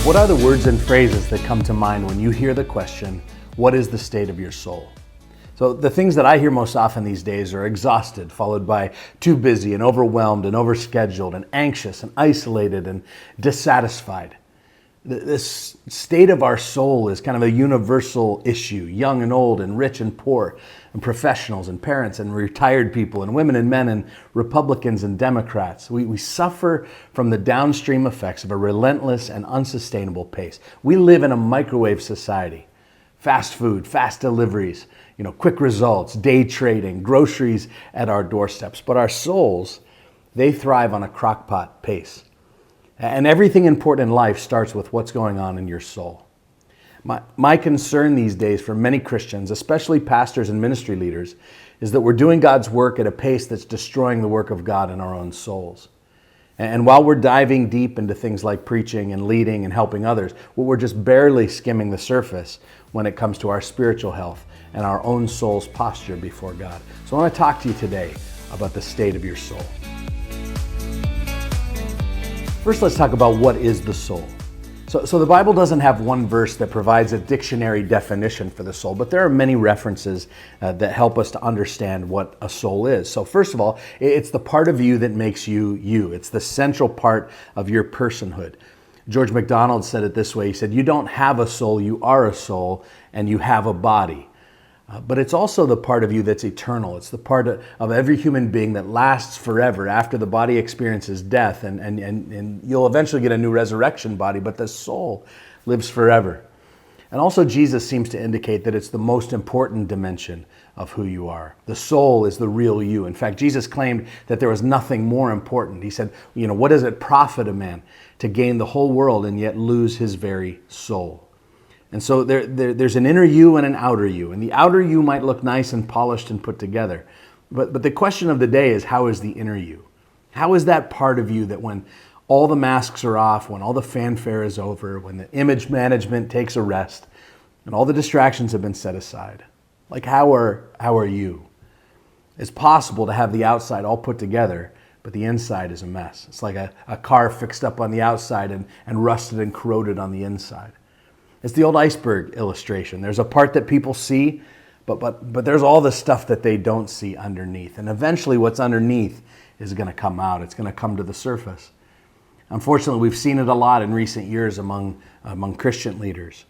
What are the words and phrases that come to mind when you hear the question, what is the state of your soul? So the things that I hear most often these days are exhausted, followed by too busy and overwhelmed and overscheduled and anxious and isolated and dissatisfied. This state of our soul is kind of a universal issue, young and old and rich and poor, and professionals and parents and retired people and women and men and Republicans and Democrats. We suffer from the downstream effects of a relentless and unsustainable pace. We live in a microwave society. Fast food, fast deliveries, quick results, day trading, groceries at our doorsteps. But our souls, they thrive on a crockpot pace. And everything important in life starts with what's going on in your soul. My concern these days for many Christians, especially pastors and ministry leaders, is that we're doing God's work at a pace that's destroying the work of God in our own souls. And while we're diving deep into things like preaching and leading and helping others, we're just barely skimming the surface when it comes to our spiritual health and our own soul's posture before God. So I want to talk to you today about the state of your soul. First, let's talk about what is the soul. So the Bible doesn't have one verse that provides a dictionary definition for the soul, but there are many references that help us to understand what a soul is. So first of all, it's the part of you that makes you you. It's the central part of your personhood. George MacDonald said it this way. He said, "You don't have a soul, you are a soul, and you have a body." But it's also the part of you that's eternal. It's the part of every human being that lasts forever after the body experiences death, and you'll eventually get a new resurrection body, but the soul lives forever. And also Jesus seems to indicate that it's the most important dimension of who you are. The soul is the real you. In fact, Jesus claimed that there was nothing more important. He said, what does it profit a man to gain the whole world and yet lose his very soul? And so there's an inner you and an outer you. And the outer you might look nice and polished and put together. But the question of the day is, how is the inner you? How is that part of you that when all the masks are off, when all the fanfare is over, when the image management takes a rest, and all the distractions have been set aside? Like, how are you? It's possible to have the outside all put together, but the inside is a mess. It's like a car fixed up on the outside and rusted and corroded on the inside. It's the old iceberg illustration. There's a part that people see, but there's all the stuff that they don't see underneath. And eventually what's underneath is going to come out. It's going to come to the surface. Unfortunately, we've seen it a lot in recent years among Christian leaders.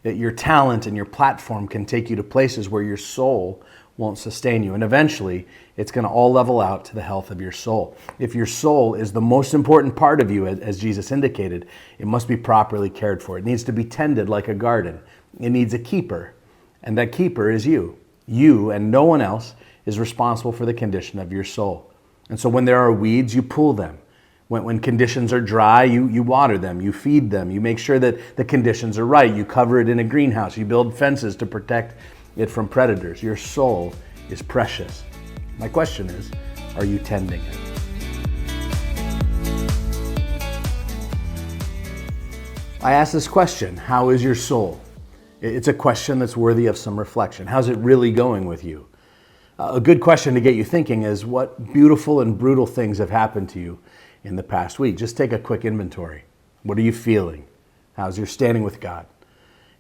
That your talent and your platform can take you to places where your soul won't sustain you. And eventually, it's going to all level out to the health of your soul. If your soul is the most important part of you, as Jesus indicated, it must be properly cared for. It needs to be tended like a garden. It needs a keeper, and that keeper is you. You and no one else is responsible for the condition of your soul. And so when there are weeds, you pull them. When conditions are dry, you water them, you feed them, you make sure that the conditions are right. You cover it in a greenhouse, you build fences to protect it from predators. Your soul is precious. My question is, are you tending it? I ask this question, how is your soul? It's a question that's worthy of some reflection. How's it really going with you? A good question to get you thinking is, what beautiful and brutal things have happened to you in the past week? Just take a quick inventory. What are you feeling? How's your standing with God?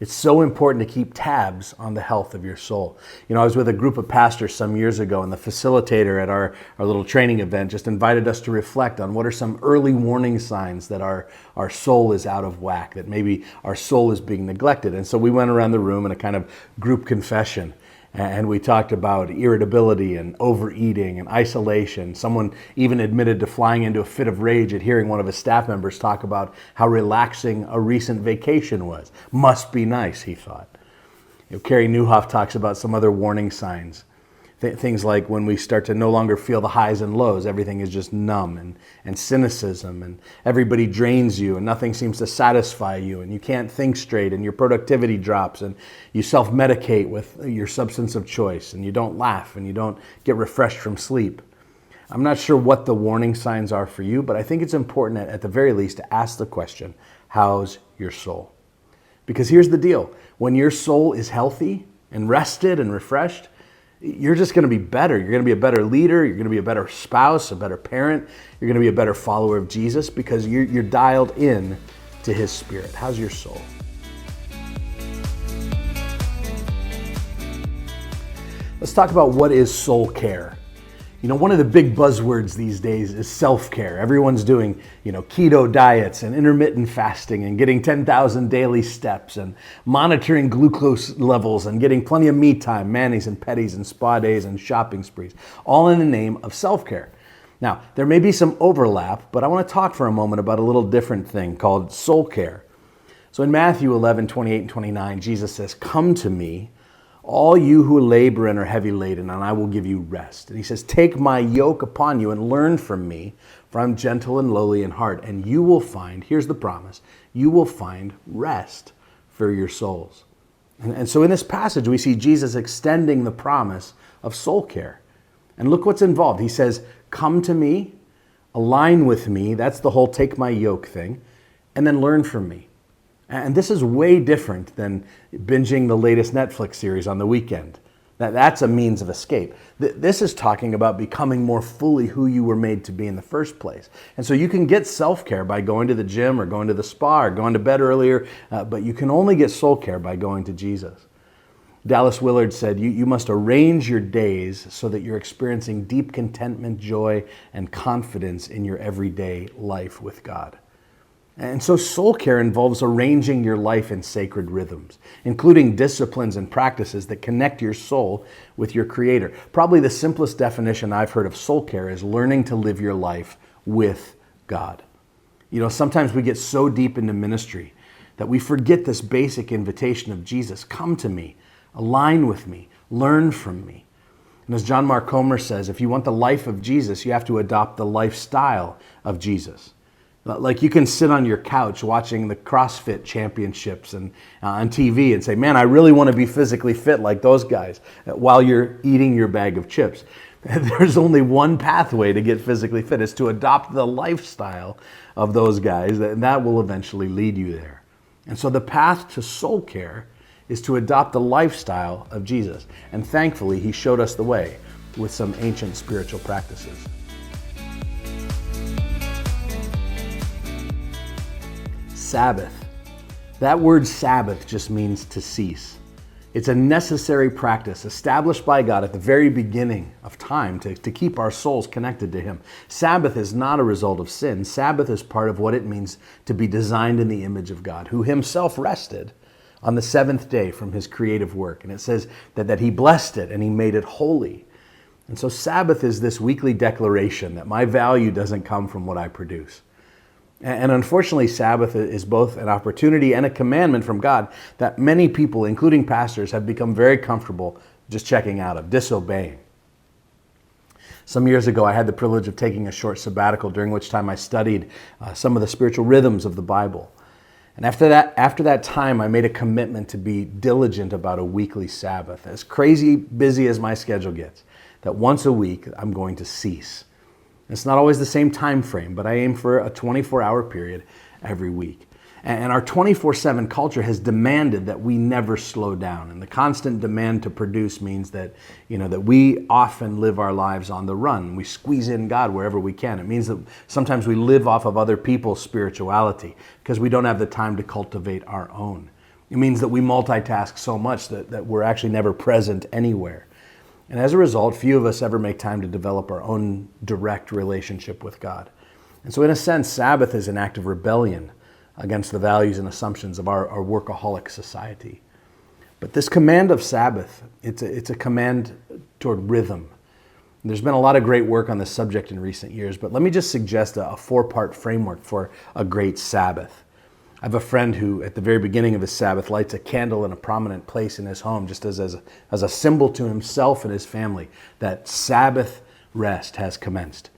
It's so important to keep tabs on the health of your soul. I was with a group of pastors some years ago, and the facilitator at our little training event just invited us to reflect on what are some early warning signs that our soul is out of whack, that maybe our soul is being neglected. And so we went around the room in a kind of group confession, and we talked about irritability and overeating and isolation. Someone even admitted to flying into a fit of rage at hearing one of his staff members talk about how relaxing a recent vacation was. Must be nice, he thought. Carrie Nieuwhof talks about some other warning signs. Things like when we start to no longer feel the highs and lows, everything is just numb, and cynicism, and everybody drains you, and nothing seems to satisfy you, and you can't think straight, and your productivity drops, and you self-medicate with your substance of choice, and you don't laugh, and you don't get refreshed from sleep. I'm not sure what the warning signs are for you, but I think it's important at the very least to ask the question, how's your soul? Because here's the deal. When your soul is healthy and rested and refreshed, you're just going to be better. You're going to be a better leader. You're going to be a better spouse, a better parent. You're going to be a better follower of Jesus because you're dialed in to his Spirit. How's your soul? Let's talk about what is soul care. One of the big buzzwords these days is self-care. Everyone's doing, keto diets and intermittent fasting and getting 10,000 daily steps and monitoring glucose levels and getting plenty of me time, manis and petties and spa days and shopping sprees, all in the name of self-care. Now, there may be some overlap, but I want to talk for a moment about a little different thing called soul care. So in Matthew 11, 28 and 29, Jesus says, "Come to me, all you who labor and are heavy laden, and I will give you rest." And he says, "Take my yoke upon you and learn from me, for I'm gentle and lowly in heart, and you will find," here's the promise, "you will find rest for your souls." And so in this passage, we see Jesus extending the promise of soul care. And look what's involved. He says, "Come to me, align with me," that's the whole take my yoke thing, "and then learn from me." And this is way different than binging the latest Netflix series on the weekend. That's a means of escape. This is talking about becoming more fully who you were made to be in the first place. And so you can get self-care by going to the gym or going to the spa or going to bed earlier, but you can only get soul care by going to Jesus. Dallas Willard said, you must arrange your days so that you're experiencing deep contentment, joy, and confidence in your everyday life with God. And so soul care involves arranging your life in sacred rhythms, including disciplines and practices that connect your soul with your Creator. Probably the simplest definition I've heard of soul care is learning to live your life with God. Sometimes we get so deep into ministry that we forget this basic invitation of Jesus: "Come to me, align with me, learn from me." And as John Mark Comer says, if you want the life of Jesus, you have to adopt the lifestyle of Jesus. Like you can sit on your couch watching the CrossFit championships and on TV and say, "Man, I really want to be physically fit like those guys," while you're eating your bag of chips. There's only one pathway to get physically fit, is to adopt the lifestyle of those guys, and that will eventually lead you there. And so the path to soul care is to adopt the lifestyle of Jesus. And thankfully, he showed us the way with some ancient spiritual practices. Sabbath. That word Sabbath just means to cease. It's a necessary practice established by God at the very beginning of time to keep our souls connected to Him. Sabbath is not a result of sin. Sabbath is part of what it means to be designed in the image of God, who Himself rested on the seventh day from His creative work. And it says that He blessed it and He made it holy. And so Sabbath is this weekly declaration that my value doesn't come from what I produce. And unfortunately, Sabbath is both an opportunity and a commandment from God that many people, including pastors, have become very comfortable just checking out of, disobeying. Some years ago, I had the privilege of taking a short sabbatical, during which time I studied some of the spiritual rhythms of the Bible. And after that time, I made a commitment to be diligent about a weekly Sabbath, as crazy busy as my schedule gets, that once a week I'm going to cease. It's not always the same time frame, but I aim for a 24-hour period every week. And our 24/7 culture has demanded that we never slow down. And the constant demand to produce means that, that we often live our lives on the run. We squeeze in God wherever we can. It means that sometimes we live off of other people's spirituality because we don't have the time to cultivate our own. It means that we multitask so much that we're actually never present anywhere. And as a result, few of us ever make time to develop our own direct relationship with God. And so in a sense, Sabbath is an act of rebellion against the values and assumptions of our workaholic society. But this command of Sabbath, it's a command toward rhythm. And there's been a lot of great work on this subject in recent years, but let me just suggest a 4-part framework for a great Sabbath. I have a friend who, at the very beginning of his Sabbath, lights a candle in a prominent place in his home, just as a symbol to himself and his family that Sabbath rest has commenced.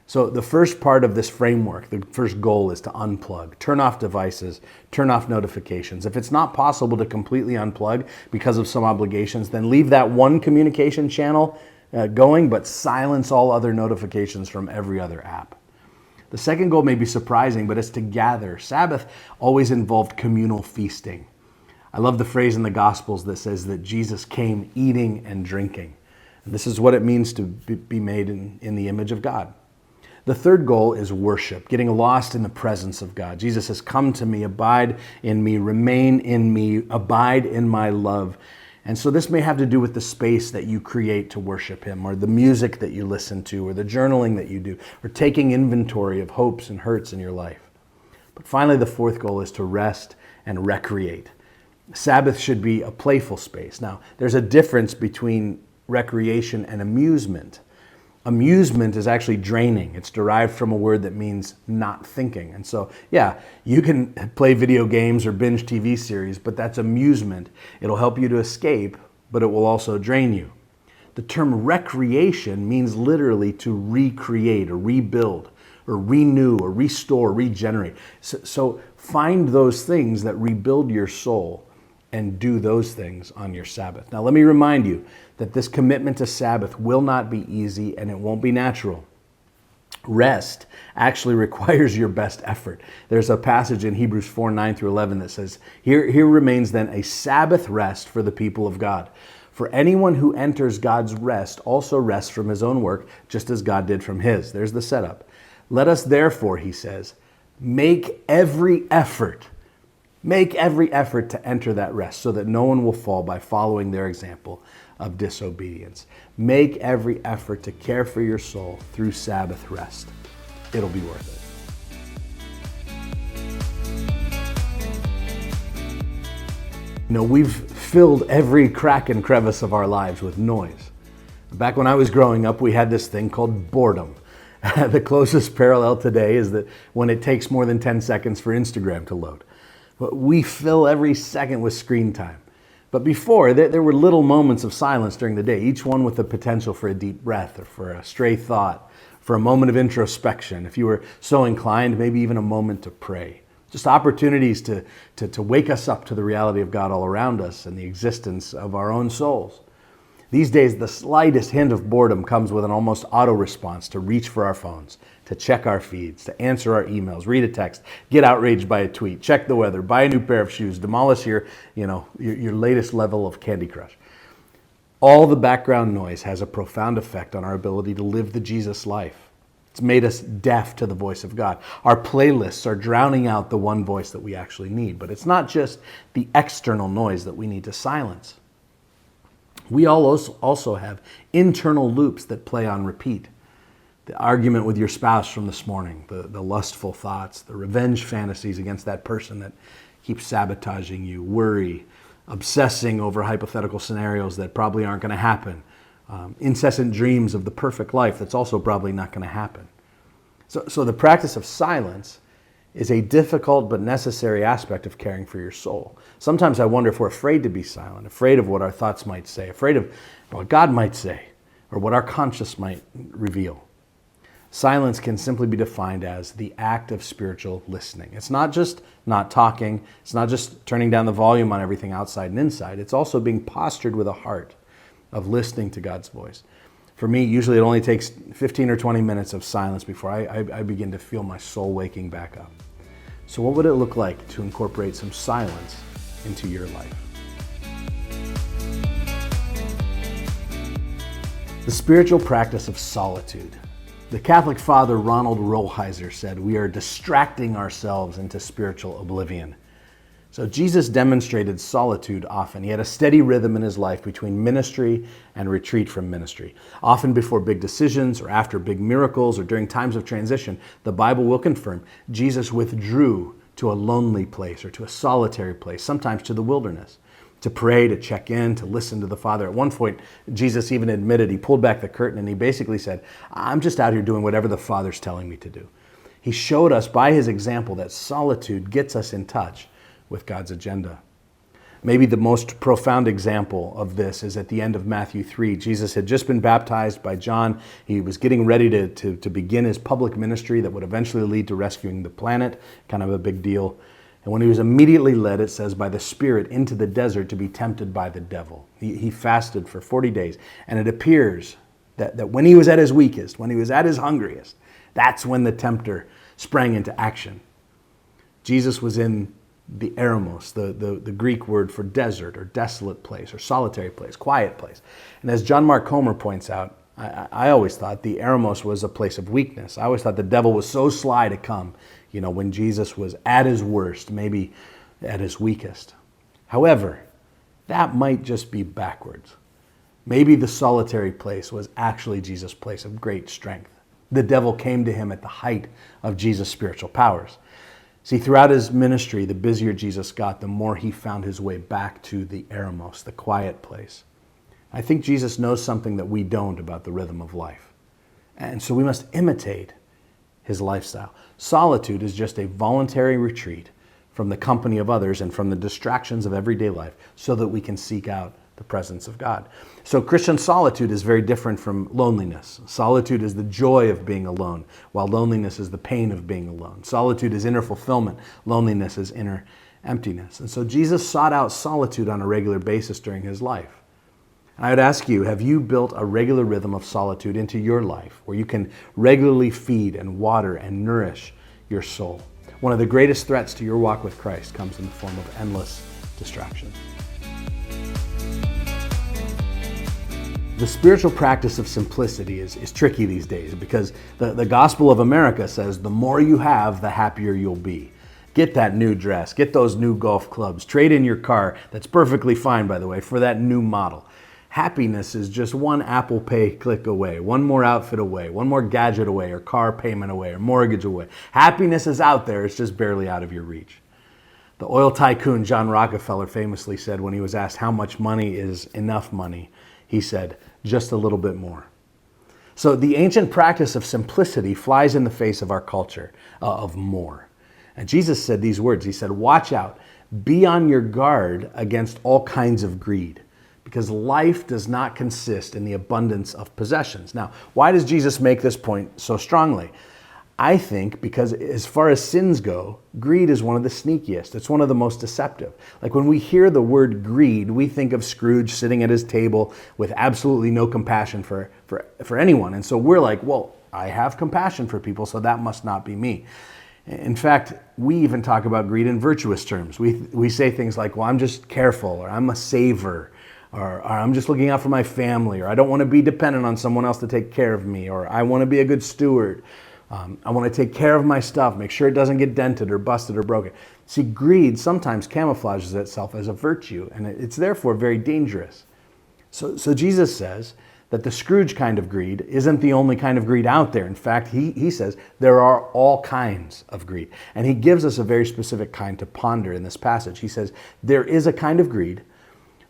So the first part of this framework, the first goal, is to unplug. Turn off devices, turn off notifications. If it's not possible to completely unplug because of some obligations, then leave that one communication channel going, but silence all other notifications from every other app. The second goal may be surprising, but it's to gather. Sabbath always involved communal feasting. I love the phrase in the Gospels that says that Jesus came eating and drinking. And this is what it means to be made in the image of God. The third goal is worship, getting lost in the presence of God. Jesus says, "Come to me, abide in me, remain in me, abide in my love." And so this may have to do with the space that you create to worship him, or the music that you listen to, or the journaling that you do, or taking inventory of hopes and hurts in your life. But finally, the fourth goal is to rest and recreate. Sabbath should be a playful space. Now, there's a difference between recreation and amusement. Amusement is actually draining. It's derived from a word that means not thinking. And so, yeah, you can play video games or binge TV series, but that's amusement. It'll help you to escape, but it will also drain you. The term recreation means literally to recreate or rebuild or renew or restore, regenerate. So find those things that rebuild your soul and do those things on your Sabbath. Now, let me remind you that this commitment to Sabbath will not be easy and it won't be natural. Rest actually requires your best effort. There's a passage in Hebrews 4:9-11 that says, Here remains then a Sabbath rest for the people of God. For anyone who enters God's rest also rests from his own work, just as God did from his. There's the setup. Let us therefore, he says, make every effort to enter that rest so that no one will fall by following their example of disobedience. Make every effort to care for your soul through Sabbath rest. It'll be worth it. We've filled every crack and crevice of our lives with noise. Back when I was growing up, we had this thing called boredom. The closest parallel today is that when it takes more than 10 seconds for Instagram to load. But we fill every second with screen time. But before, there were little moments of silence during the day, each one with the potential for a deep breath or for a stray thought, for a moment of introspection. If you were so inclined, maybe even a moment to pray. Just opportunities to wake us up to the reality of God all around us and the existence of our own souls. These days, the slightest hint of boredom comes with an almost auto response to reach for our phones, to check our feeds, to answer our emails, read a text, get outraged by a tweet, check the weather, buy a new pair of shoes, demolish your latest level of Candy Crush. All the background noise has a profound effect on our ability to live the Jesus life. It's made us deaf to the voice of God. Our playlists are drowning out the one voice that we actually need. But it's not just the external noise that we need to silence. We all also have internal loops that play on repeat. The argument with your spouse from this morning, the lustful thoughts, the revenge fantasies against that person that keeps sabotaging you, worry, obsessing over hypothetical scenarios that probably aren't going to happen, incessant dreams of the perfect life that's also probably not going to happen. So the practice of silence is a difficult but necessary aspect of caring for your soul. Sometimes I wonder if we're afraid to be silent, afraid of what our thoughts might say, afraid of what God might say, or what our conscience might reveal. Silence can simply be defined as the act of spiritual listening. It's not just not talking. It's not just turning down the volume on everything outside and inside. It's also being postured with a heart of listening to God's voice. For me, usually it only takes 15 or 20 minutes of silence before I begin to feel my soul waking back up. So what would it look like to incorporate some silence into your life? The spiritual practice of solitude. The Catholic father Ronald Rolheiser said, "We are distracting ourselves into spiritual oblivion." So Jesus demonstrated solitude often. He had a steady rhythm in his life between ministry and retreat from ministry. Often before big decisions or after big miracles or during times of transition, the Bible will confirm Jesus withdrew to a lonely place or to a solitary place, sometimes to the wilderness, to pray, to check in, to listen to the Father. At one point, Jesus even admitted, he pulled back the curtain and he basically said, "I'm just out here doing whatever the Father's telling me to do." He showed us by his example that solitude gets us in touch with God's agenda. Maybe the most profound example of this is at the end of Matthew 3. Jesus had just been baptized by John. He was getting ready to begin his public ministry that would eventually lead to rescuing the planet, kind of a big deal. And when he was immediately led, it says, by the Spirit into the desert to be tempted by the devil. He fasted for 40 days. And it appears that when he was at his weakest, when he was at his hungriest, that's when the tempter sprang into action. Jesus was in the eremos, the Greek word for desert or desolate place or solitary place, quiet place. And as John Mark Comer points out, I always thought the eremos was a place of weakness. I always thought the devil was so sly to come, when Jesus was at his worst, maybe at his weakest. However, that might just be backwards. Maybe the solitary place was actually Jesus' place of great strength. The devil came to him at the height of Jesus' spiritual powers. See, throughout his ministry, the busier Jesus got, the more he found his way back to the eremos, the quiet place. I think Jesus knows something that we don't about the rhythm of life. And so we must imitate his lifestyle. Solitude is just a voluntary retreat from the company of others and from the distractions of everyday life so that we can seek out the presence of God. So Christian solitude is very different from loneliness. Solitude is the joy of being alone, while loneliness is the pain of being alone. Solitude is inner fulfillment. Loneliness is inner emptiness. And so Jesus sought out solitude on a regular basis during his life. And I would ask you, have you built a regular rhythm of solitude into your life where you can regularly feed and water and nourish your soul? One of the greatest threats to your walk with Christ comes in the form of endless distractions. The spiritual practice of simplicity is tricky these days because the gospel of America says the more you have, the happier you'll be. Get that new dress, get those new golf clubs, trade in your car, that's perfectly fine, by the way, for that new model. Happiness is just one Apple Pay click away, one more outfit away, one more gadget away, or car payment away, or mortgage away. Happiness is out there, it's just barely out of your reach. The oil tycoon John Rockefeller famously said when he was asked how much money is enough money, he said, just a little bit more. So the ancient practice of simplicity flies in the face of our culture of more. And Jesus said these words, he said, watch out, be on your guard against all kinds of greed, because life does not consist in the abundance of possessions. Now, why does Jesus make this point so strongly? I think because as far as sins go, greed is one of the sneakiest. It's one of the most deceptive. Like when we hear the word greed, we think of Scrooge sitting at his table with absolutely no compassion for anyone. And so we're like, well, I have compassion for people, so that must not be me. In fact, we even talk about greed in virtuous terms. We say things like, well, I'm just careful, or I'm a saver, or I'm just looking out for my family, or I don't want to be dependent on someone else to take care of me, or I want to be a good steward. I want to take care of my stuff, make sure it doesn't get dented or busted or broken. See, greed sometimes camouflages itself as a virtue, and it's therefore very dangerous. So Jesus says that the Scrooge kind of greed isn't the only kind of greed out there. In fact, he says there are all kinds of greed. And he gives us a very specific kind to ponder in this passage. He says there is a kind of greed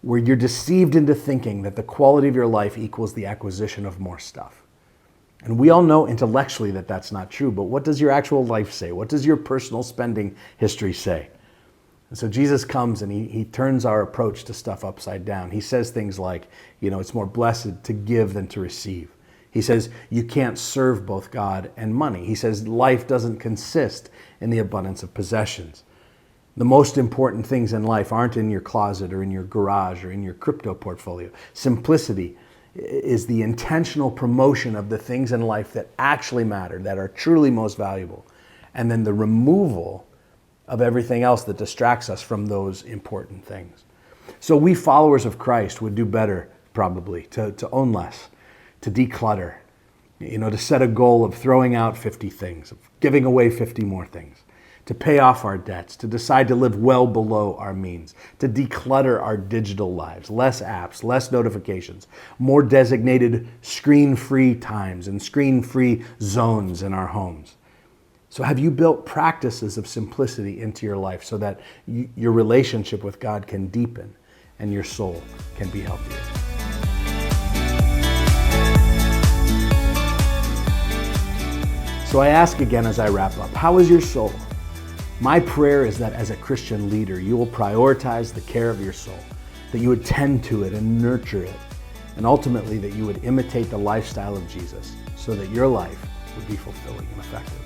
where you're deceived into thinking that the quality of your life equals the acquisition of more stuff. And we all know intellectually that that's not true, but what does your actual life say? What does your personal spending history say? And so Jesus comes and he turns our approach to stuff upside down. He says things like, it's more blessed to give than to receive. He says you can't serve both God and money. He says life doesn't consist in the abundance of possessions. The most important things in life aren't in your closet or in your garage or in your crypto portfolio. Simplicity is the intentional promotion of the things in life that actually matter, that are truly most valuable, and then the removal of everything else that distracts us from those important things. So we followers of Christ would do better, probably, to own less, to declutter, to set a goal of throwing out 50 things, of giving away 50 more things, to pay off our debts, to decide to live well below our means, to declutter our digital lives, less apps, less notifications, more designated screen-free times and screen-free zones in our homes. So have you built practices of simplicity into your life so that your relationship with God can deepen and your soul can be healthier? So I ask again as I wrap up, how is your soul? My prayer is that as a Christian leader, you will prioritize the care of your soul, that you would tend to it and nurture it, and ultimately that you would imitate the lifestyle of Jesus so that your life would be fulfilling and effective.